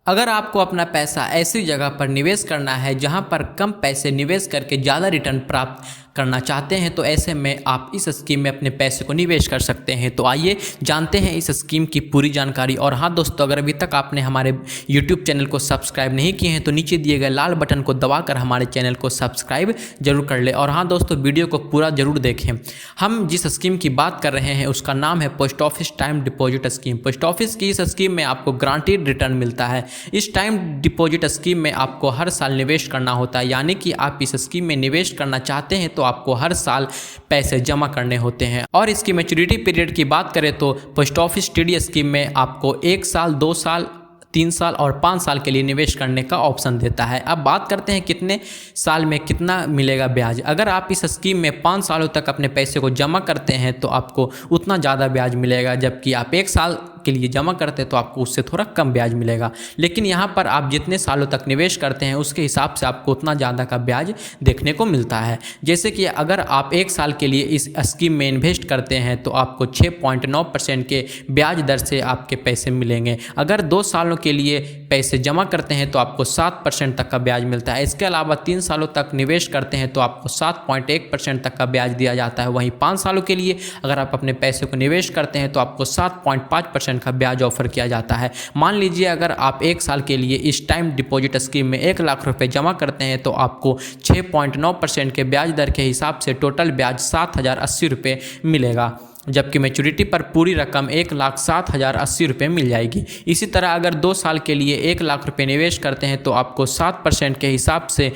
अगर आपको अपना पैसा ऐसी जगह पर निवेश करना है जहां पर कम पैसे निवेश करके ज़्यादा रिटर्न प्राप्त करना चाहते हैं तो ऐसे में आप इस स्कीम में अपने पैसे को निवेश कर सकते हैं। तो आइए जानते हैं इस स्कीम की पूरी जानकारी। और हाँ दोस्तों, अगर अभी तक आपने हमारे YouTube चैनल को सब्सक्राइब नहीं किए हैं तो नीचे दिए गए लाल बटन को दबाकर हमारे चैनल को सब्सक्राइब जरूर कर ले। और हाँ दोस्तों, वीडियो को पूरा जरूर देखें। हम जिस स्कीम की बात कर रहे हैं उसका नाम है post office time deposit scheme. Post office की इस स्कीम में आपको गारंटीड रिटर्न मिलता है। इस टाइम डिपॉजिट स्कीम में आपको हर साल निवेश करना होता है, यानी कि आप इस स्कीम में निवेश करना चाहते हैं तो आपको हर साल पैसे जमा करने होते हैं। और इसकी मैच्योरिटी पीरियड की बात करें तो पोस्ट ऑफिस टीडी स्कीम में आपको 1 साल, 2 साल, 3 साल और 5 साल के लिए निवेश करने का ऑप्शन देता है। अब बात करते हैं कितने साल में कितना मिलेगा ब्याज। अगर आप इस स्कीम में 5 सालों तक अपने पैसे को जमा करते हैं तो आपको उतना ज़्यादा ब्याज मिलेगा, जबकि आप 1 साल के लिए जमा करते हैं तो आपको उससे थोड़ा कम ब्याज मिलेगा। लेकिन यहाँ पर आप जितने सालों तक निवेश करते हैं उसके हिसाब से आपको उतना ज़्यादा का ब्याज देखने को मिलता है। जैसे कि अगर आप 1 साल के लिए इस स्कीम में इन्वेस्ट करते हैं तो आपको 6.9% के ब्याज दर से आपके पैसे मिलेंगे। अगर 2 सालों के लिए पैसे जमा करते हैं तो आपको 7% तक का ब्याज मिलता है। इसके अलावा 3 सालों तक निवेश करते हैं तो आपको 7.1% तक का ब्याज दिया जाता है। वहीं 5 सालों के लिए अगर आप अपने पैसे को निवेश करते हैं तो आपको 7.5% का ब्याज ऑफर किया जाता है। मान लीजिए अगर आप 1 साल के लिए इस टाइम डिपॉजिट स्कीम में 1 लाख रुपए जमा करते हैं तो आपको 6.9% के ब्याज दर के हिसाब से टोटल ब्याज 7,080 रुपये मिलेगा, जबकि मैच्योरिटी पर पूरी रकम 1,07,080 रुपये मिल जाएगी। इसी तरह अगर 2 साल के लिए 1 लाख रुपये निवेश करते हैं तो आपको 7% के हिसाब से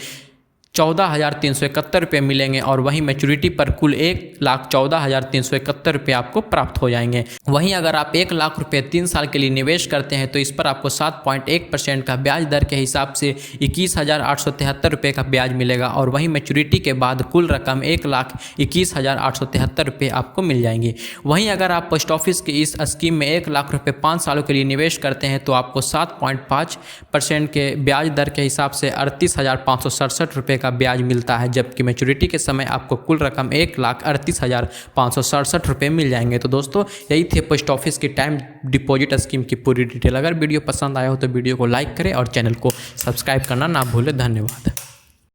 14,371 रुपये मिलेंगे और वहीं मैच्योरिटी पर कुल 1,14,371 रुपये आपको प्राप्त हो जाएंगे। वहीं अगर आप 1 लाख रुपये 3 साल के लिए निवेश करते हैं तो इस पर आपको 7.1% का ब्याज दर के हिसाब से 21,873 रुपये का ब्याज मिलेगा और वहीं मैच्योरिटी के बाद कुल रकम 1,21,873 रुपये आपको मिल जाएंगी। वहीं अगर आप पोस्ट ऑफिस की इस स्कीम में 1 लाख रुपये 5 सालों के लिए निवेश करते हैं तो आपको 7.5% के ब्याज दर के हिसाब से 38,567 रुपये का ब्याज मिलता है, जबकि मैच्योरिटी के समय आपको कुल रकम 1,38,567 रुपये मिल जाएंगे। तो दोस्तों, यही थे पोस्ट ऑफिस की टाइम डिपॉजिट स्कीम की पूरी डिटेल। अगर वीडियो पसंद आया हो तो वीडियो को लाइक करें और चैनल को सब्सक्राइब करना ना भूलें। धन्यवाद।